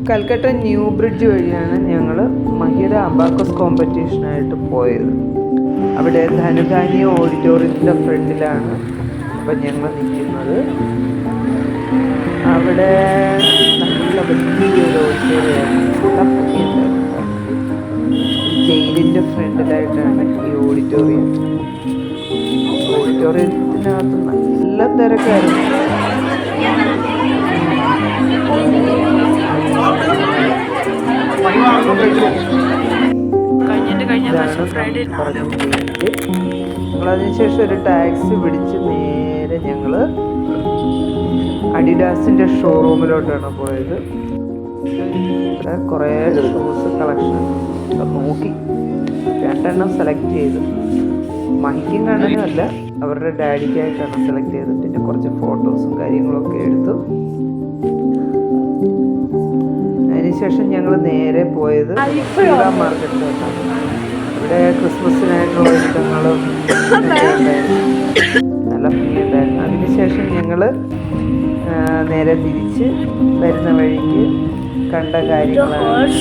Calcutta new bridge വഴിയാണ് ഞങ്ങൾ മഹിര abacus കോമ്പറ്റീഷനായിട്ട് പോയത്. അവിടെ ധനധാന്യ ഓഡിറ്റോറിയത്തിൻ്റെ ഫ്രണ്ടിലാണ് അപ്പം ഞങ്ങൾ നിൽക്കുന്നത്. അവിടെ നല്ല വലിയൊരു ഓഡിറ്റോറിയമാണ്. ജയിലിൻ്റെ ഫ്രണ്ടിലായിട്ടാണ് ഈ ഓഡിറ്റോറിയം. ഓഡിറ്റോറിയത്തിനകത്ത് നല്ല തിരക്കായിരുന്നു. ഞങ്ങളതിനുശേഷം ഒരു ടാക്സി പിടിച്ച് നേരെ ഞങ്ങൾ അഡിഡാസിൻ്റെ ഷോറൂമിലോട്ടാണ് പോയത്. കുറേ ഷൂസ് കളക്ഷൻ നോക്കി 2 സെലക്ട് ചെയ്തു. മഹിക്കും കണ്ണനുമല്ല, അവരുടെ ഡാഡിക്കായിട്ടാണ് സെലക്ട് ചെയ്തത്. പിന്നെ കുറച്ച് ഫോട്ടോസും കാര്യങ്ങളൊക്കെ എടുത്തു. അതിനുശേഷം ഞങ്ങൾ നേരെ പോയത് മാർക്കറ്റിലോട്ടാണ്. ഇവിടെ ക്രിസ്മസിനായിട്ടുള്ള ഇഷ്ടങ്ങളും നല്ല ഭംഗിയുണ്ടായിരുന്നു. അതിനുശേഷം ഞങ്ങൾ നേരെ തിരിച്ച് വരുന്ന വഴിക്ക് കണ്ട കാര്യങ്ങളാണ്.